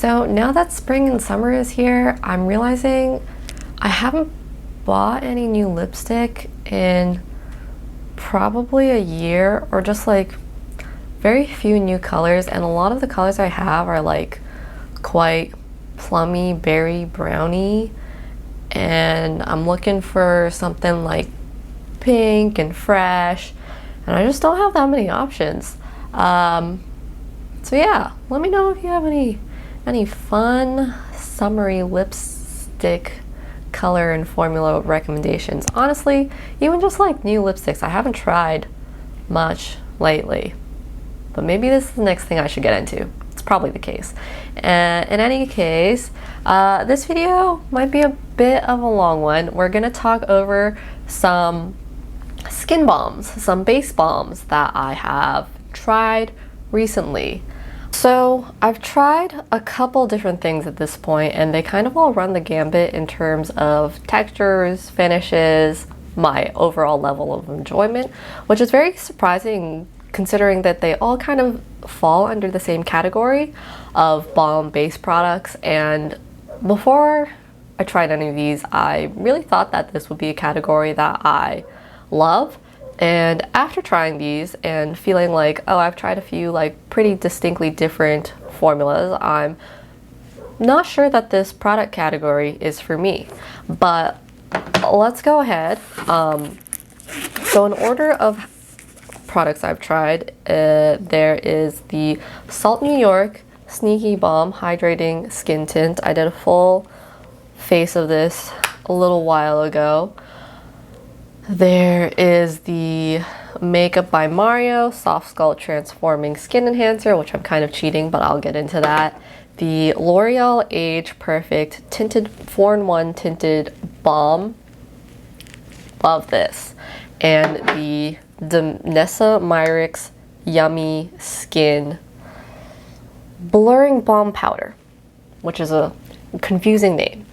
So now that spring and summer is here, I'm realizing I haven't bought any new lipstick in probably a year, or just like very few new colors, and a lot of the colors I have are like quite plummy, berry, browny, and I'm looking for something like pink and fresh, and I just don't have that many options. So yeah, let me know if you have any fun summery lipstick color and formula recommendations. Honestly, even just like new lipsticks, I haven't tried much lately, but maybe this is the next thing I should get into. It's probably the case. In any case, this video might be a bit of a long one. We're gonna talk over some skin balms, some base balms that I have tried recently. So I've tried a couple different things at this point, and they kind of all run the gambit in terms of textures, finishes, my overall level of enjoyment, which is very surprising considering that they all kind of fall under the same category of balm-based products. And before I tried any of these, I really thought that this would be a category that I love. And after trying these and feeling like, oh, I've tried a few like pretty distinctly different formulas, I'm not sure that this product category is for me. But let's go ahead. So in order of products I've tried, there is the Salt New York Sneaky Balm Hydrating Skin Tint. I did a full face of this a little while ago. There is the Makeup by Mario Soft Sculpt Transforming Skin Enhancer, which I'm kind of cheating, but I'll get into that. The L'Oreal Age Perfect Tinted 4-in-1 Tinted Balm. Love this. And the Danessa Myricks Yummy Skin Blurring Balm Powder, which is a confusing name.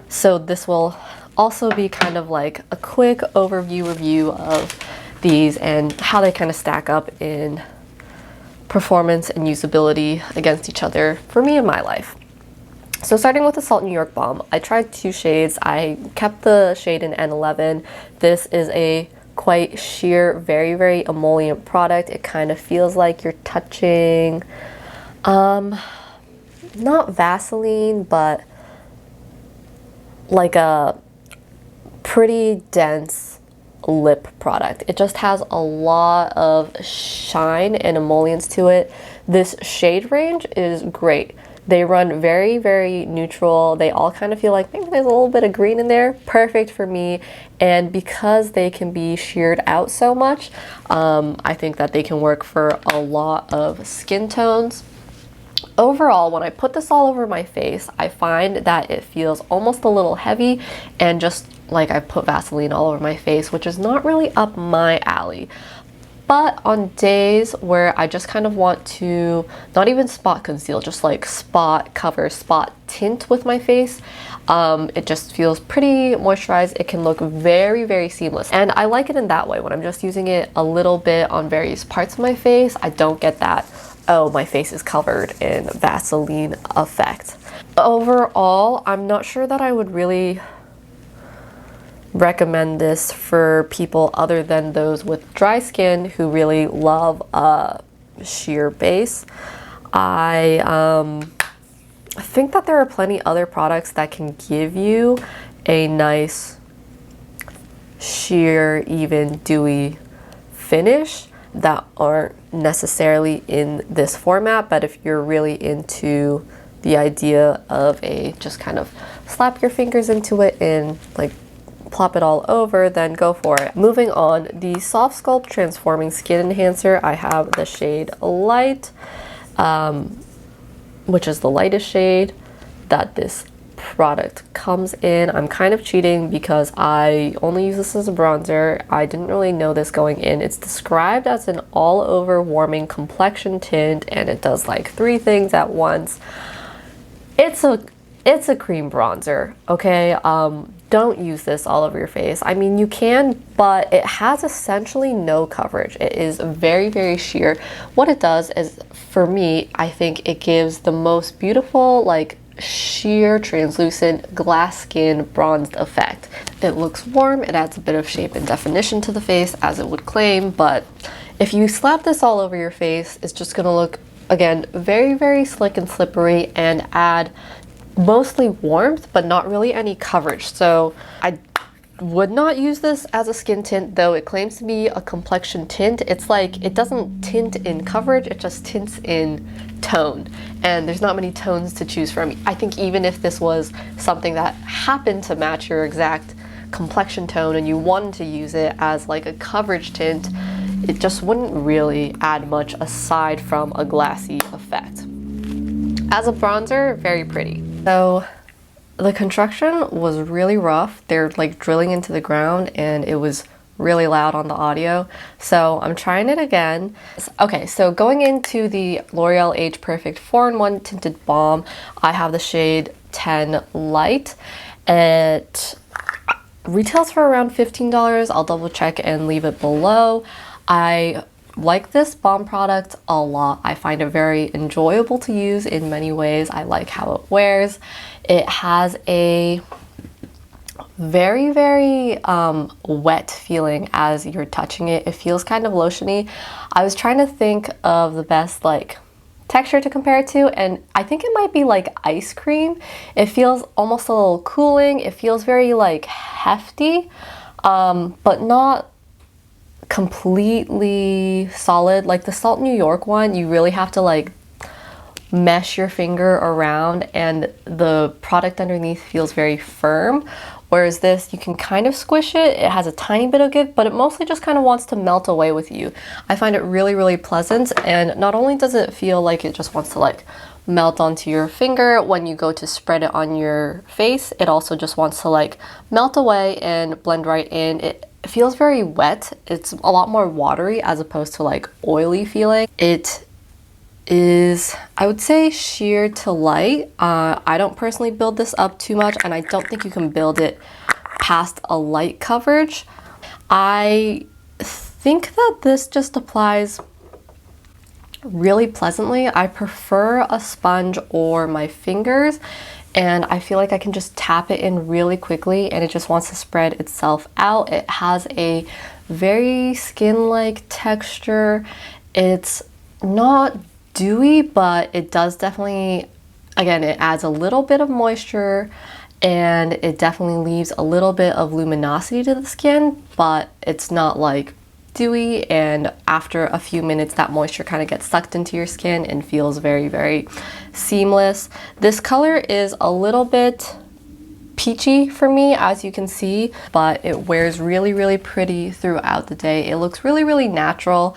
So this will also be kind of like a quick overview review of these and how they kind of stack up in performance and usability against each other for me in my life. So starting with the Salt New York Balm, I tried two shades. I kept the shade in N11. This is a quite sheer, very, very emollient product. It kind of feels like you're touching, not Vaseline, but like a pretty dense lip product. It just has a lot of shine and emollients to it. This shade range is great. They run very, very neutral. They all kind of feel like maybe there's a little bit of green in there. Perfect for me. And because they can be sheared out so much, I think that they can work for a lot of skin tones. Overall, when I put this all over my face, I find that it feels almost a little heavy and just like I put Vaseline all over my face, which is not really up my alley. But on days where I just kind of want to not even spot conceal, just like spot cover, spot tint with my face, it just feels pretty moisturized. It can look very, very seamless. And I like it in that way. When I'm just using it a little bit on various parts of my face, I don't get that, oh, my face is covered in Vaseline effect. Overall, I'm not sure that I would really recommend this for people other than those with dry skin who really love a sheer base. I think that there are plenty other products that can give you a nice sheer, even dewy finish that aren't necessarily in this format. But if you're really into the idea of a just kind of slap your fingers into it and like plop it all over, then go for it. Moving on, the Soft Sculpt Transforming Skin Enhancer, I have the shade Light, which is the lightest shade that this product comes in. I'm kind of cheating because I only use this as a bronzer. I didn't really know this going in. It's described as an all-over warming complexion tint, and it does like 3 things at once. It's a cream bronzer, okay? don't use this all over your face. I mean, you can, but it has essentially no coverage. It is very, very sheer. What it does is, for me, I think it gives the most beautiful, like, sheer, translucent, glass skin bronzed effect. It looks warm, it adds a bit of shape and definition to the face, as it would claim, but if you slap this all over your face, it's just gonna look, again, very, very slick and slippery and add mostly warmth, but not really any coverage. So I would not use this as a skin tint, though it claims to be a complexion tint. It's like, it doesn't tint in coverage, it just tints in tone. And there's not many tones to choose from. I think even if this was something that happened to match your exact complexion tone and you wanted to use it as like a coverage tint, it just wouldn't really add much aside from a glassy effect. As a bronzer, very pretty. So the construction was really rough. They're like drilling into the ground and it was really loud on the audio. So I'm trying it again. Okay, so going into the L'Oreal Age Perfect 4-in-1 Tinted Balm, I have the shade 10 Light. It retails for around $15. I'll double check and leave it below. I like this balm product a lot. I find it very enjoyable to use in many ways. I like how it wears. It has a very, very wet feeling as you're touching it. It feels kind of lotiony. I was trying to think of the best like texture to compare it to, and I think it might be like ice cream. It feels almost a little cooling. It feels very like hefty, but not completely solid. Like the Salt New York one, you really have to like mesh your finger around and the product underneath feels very firm, whereas this, you can kind of squish it. It has a tiny bit of give, but it mostly just kind of wants to melt away with you. I find it really, really pleasant, and not only does it feel like it just wants to like melt onto your finger when you go to spread it on your face, it also just wants to like melt away and blend right in. It feels very wet. It's a lot more watery as opposed to like oily feeling. It is, I would say, sheer to light. I don't personally build this up too much, and I don't think you can build it past a light coverage. I think that this just applies really pleasantly. I prefer a sponge or my fingers, and I feel like I can just tap it in really quickly and it just wants to spread itself out. It has a very skin-like texture. It's not dewy, but it does definitely, again, it adds a little bit of moisture and it definitely leaves a little bit of luminosity to the skin, but it's not like dewy, and after a few minutes that moisture kind of gets sucked into your skin and feels very, very seamless. This color is a little bit peachy for me, as you can see, but it wears really, really pretty throughout the day. It looks really, really natural.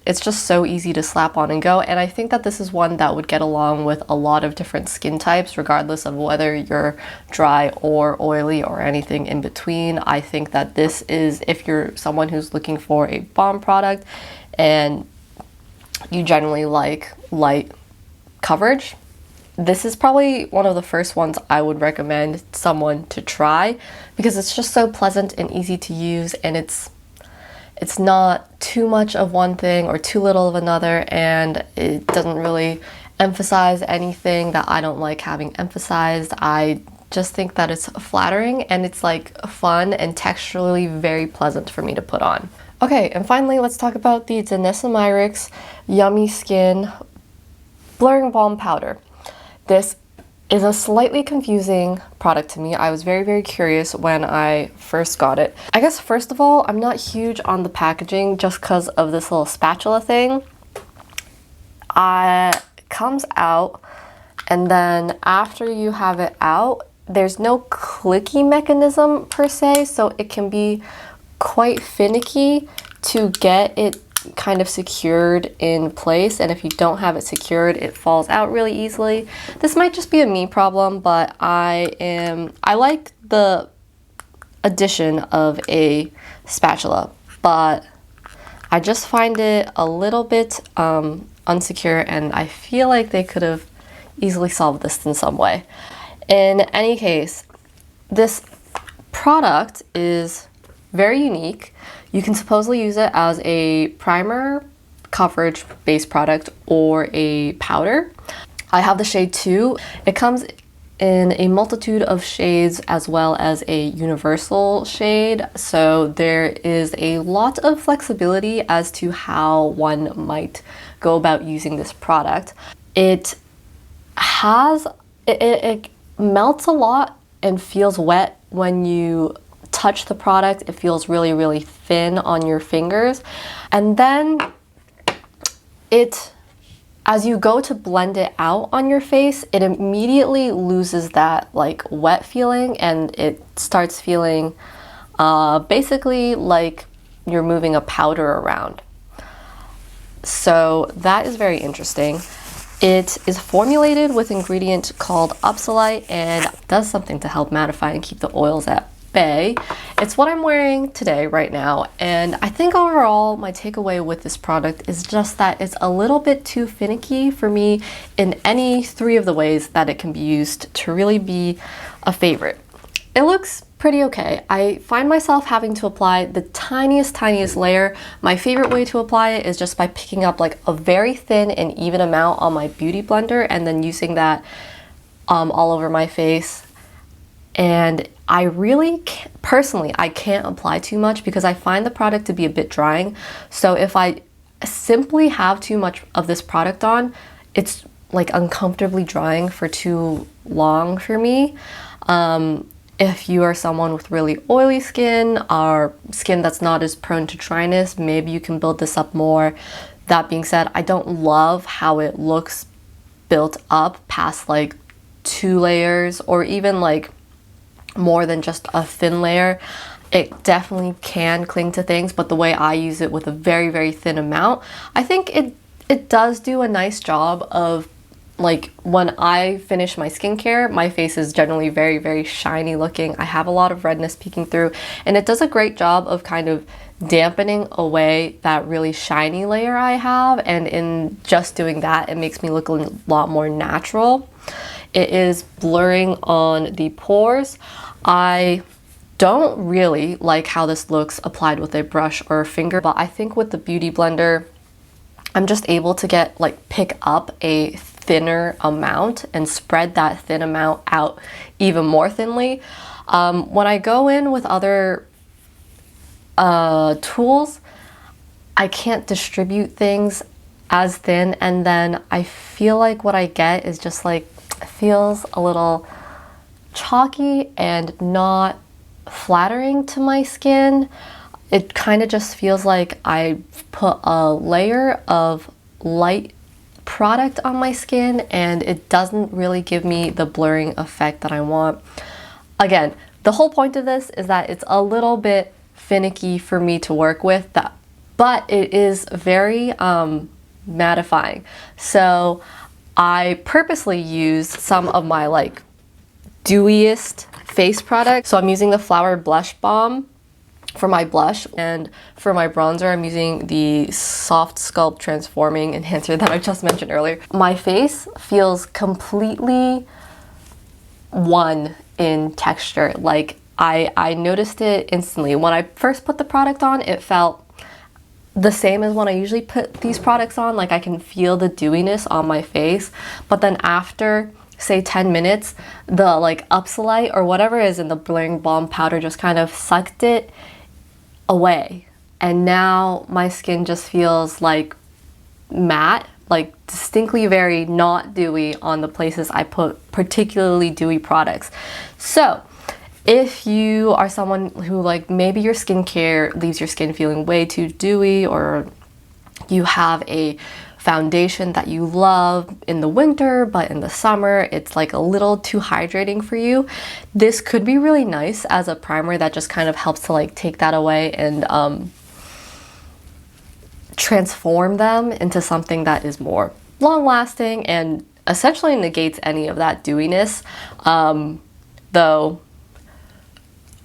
It's just so easy to slap on and go, and I think that this is one that would get along with a lot of different skin types, regardless of whether you're dry or oily or anything in between. I think that this is, if you're someone who's looking for a balm product and you generally like light coverage, this is probably one of the first ones I would recommend someone to try, because it's just so pleasant and easy to use, and it's not too much of one thing or too little of another, and it doesn't really emphasize anything that I don't like having emphasized. I just think that it's flattering and it's like fun and texturally very pleasant for me to put on. Okay, and finally let's talk about the Danessa Myricks Yummy Skin Blurring Balm Powder. This is a slightly confusing product to me. I was very, very curious when I first got it. I guess first of all, I'm not huge on the packaging just because of this little spatula thing. It comes out, and then after you have it out, there's no clicky mechanism per se, so it can be quite finicky to get it kind of secured in place, and if you don't have it secured, it falls out really easily. This might just be a me problem, but I like the addition of a spatula, but I just find it a little bit unsecure, and I feel like they could have easily solved this in some way. In any case, this product is very unique. You can supposedly use it as a primer, coverage base product, or a powder. I have the shade 2. It comes in a multitude of shades as well as a universal shade, so there is a lot of flexibility as to how one might go about using this product. It melts a lot and feels wet when you touch the product. It feels really, really thin on your fingers. And then as you go to blend it out on your face, it immediately loses that like wet feeling, and it starts feeling basically like you're moving a powder around. So that is very interesting. It is formulated with an ingredient called Upsolite and does something to help mattify and keep the oils at bay. It's what I'm wearing today, right now, and I think overall my takeaway with this product is just that it's a little bit too finicky for me in any 3 of the ways that it can be used to really be a favorite. It looks pretty okay. I find myself having to apply the tiniest layer. My favorite way to apply it is just by picking up like a very thin and even amount on my beauty blender and then using that all over my face. And I really personally, I can't apply too much because I find the product to be a bit drying. So if I simply have too much of this product on, it's like uncomfortably drying for too long for me. If you are someone with really oily skin or skin that's not as prone to dryness, maybe you can build this up more. That being said, I don't love how it looks built up past like 2 layers or even like more than just a thin layer. It definitely can cling to things, but the way I use it with a very, very thin amount, I think it does do a nice job of, like, when I finish my skincare, my face is generally very, very shiny looking. I have a lot of redness peeking through, and it does a great job of kind of dampening away that really shiny layer I have, and in just doing that, it makes me look a lot more natural. It is blurring on the pores. I don't really like how this looks applied with a brush or a finger, but I think with the Beauty Blender, I'm just able to pick up a thinner amount and spread that thin amount out even more thinly. When I go in with other tools, I can't distribute things as thin, and then I feel like what I get is just like, feels a little chalky and not flattering to my skin. It kind of just feels like I put a layer of light product on my skin and it doesn't really give me the blurring effect that I want. Again, the whole point of this is that it's a little bit finicky for me to work with, but it is very mattifying. So I purposely use some of my like dewiest face products. So I'm using the Flower Blush Balm for my blush, and for my bronzer I'm using the Soft Sculpt Transforming Enhancer that I just mentioned earlier. My face feels completely one in texture. Like I noticed it instantly. When I first put the product on, it felt the same as when I usually put these products on. Like I can feel the dewiness on my face, but then after say 10 minutes, the like Upsolite or whatever is in the blurring balm powder just kind of sucked it away, and now my skin just feels like matte, like distinctly very not dewy on the places I put particularly dewy products. So if you are someone who, like, maybe your skincare leaves your skin feeling way too dewy, or you have a foundation that you love in the winter, but in the summer it's like a little too hydrating for you, this could be really nice as a primer that just kind of helps to like take that away and transform them into something that is more long-lasting and essentially negates any of that dewiness. Though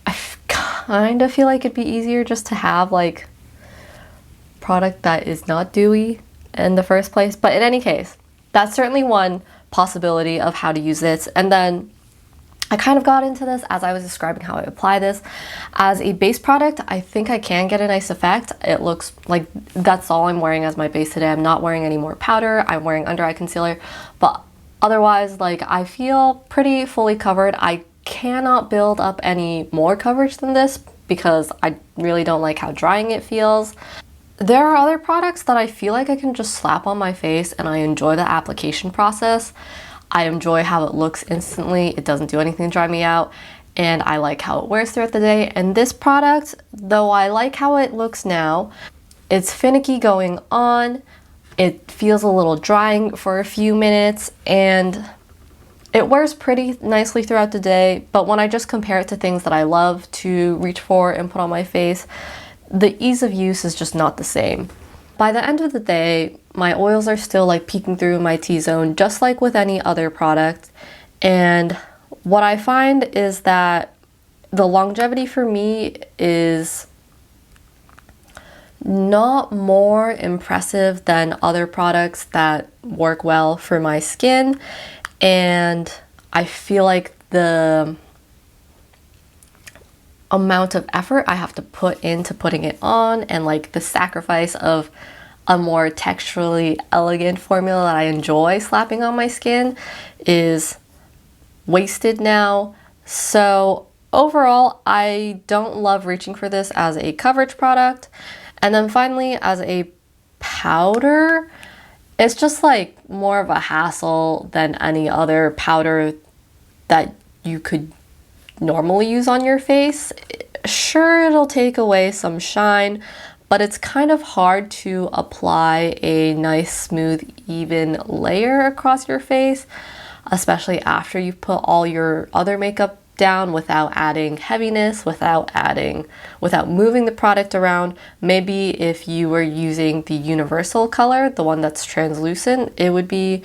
I kind of feel like it'd be easier just to have like product that is not dewy in the first place. But in any case, that's certainly one possibility of how to use this. And then I kind of got into this as I was describing how I apply this. As a base product, I think I can get a nice effect. It looks like that's all I'm wearing as my base today. I'm not wearing any more powder. I'm wearing under eye concealer, but otherwise, like, I feel pretty fully covered. I cannot build up any more coverage than this because I really don't like how drying it feels. There are other products that I feel like I can just slap on my face and I enjoy the application process. I enjoy how it looks instantly. It doesn't do anything to dry me out, and I like how it wears throughout the day. And this product, though I like how it looks now, it's finicky going on. It feels a little drying for a few minutes, and it wears pretty nicely throughout the day. But when I just compare it to things that I love to reach for and put on my face, the ease of use is just not the same. By the end of the day, my oils are still like peeking through my T-zone, just like with any other product. And what I find is that the longevity for me is not more impressive than other products that work well for my skin. And I feel like the amount of effort I have to put into putting it on, and like the sacrifice of a more texturally elegant formula that I enjoy slapping on my skin, is wasted now. So overall, I don't love reaching for this as a coverage product. And then finally, as a powder, it's just like more of a hassle than any other powder that you could normally use on your face. Sure, it'll take away some shine, but it's kind of hard to apply a nice, smooth, even layer across your face, especially after you've put all your other makeup down, without adding heaviness, without moving the product around. Maybe if you were using the universal color, the one that's translucent, it would be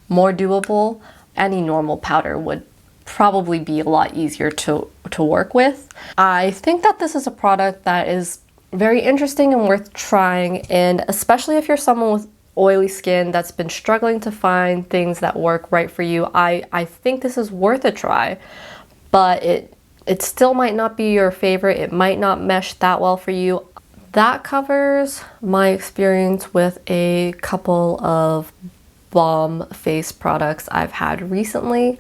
more doable. Any normal powder would probably be a lot easier to work with. I think that this is a product that is very interesting and worth trying, and especially if you're someone with oily skin that's been struggling to find things that work right for you, I think this is worth a try. But it still might not be your favorite. It might not mesh that well for you. That covers my experience with a couple of balm face products I've had recently.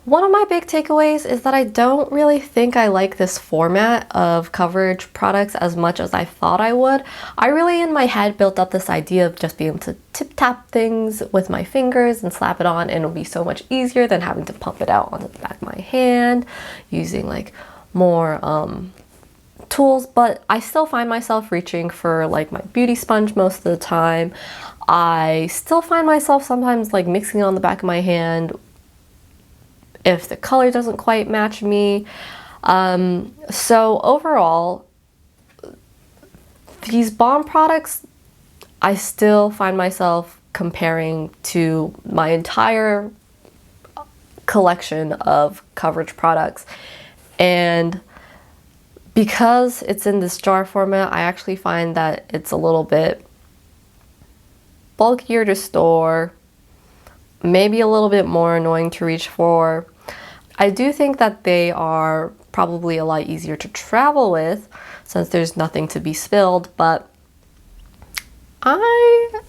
One of my big takeaways is that I don't really think I like this format of coverage products as much as I thought I would. I really, in my head, built up this idea of just being able to tip-tap things with my fingers and slap it on, and it'll be so much easier than having to pump it out onto the back of my hand, using like more tools. But I still find myself reaching for like my beauty sponge most of the time. I still find myself sometimes like mixing it on the back of my hand if the color doesn't quite match me. So overall, these balm products, I still find myself comparing to my entire collection of coverage products. And because it's in this jar format, I actually find that it's a little bit bulkier to store, maybe a little bit more annoying to reach for. I do think that they are probably a lot easier to travel with since there's nothing to be spilled, but I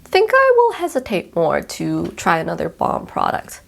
think I will hesitate more to try another balm product.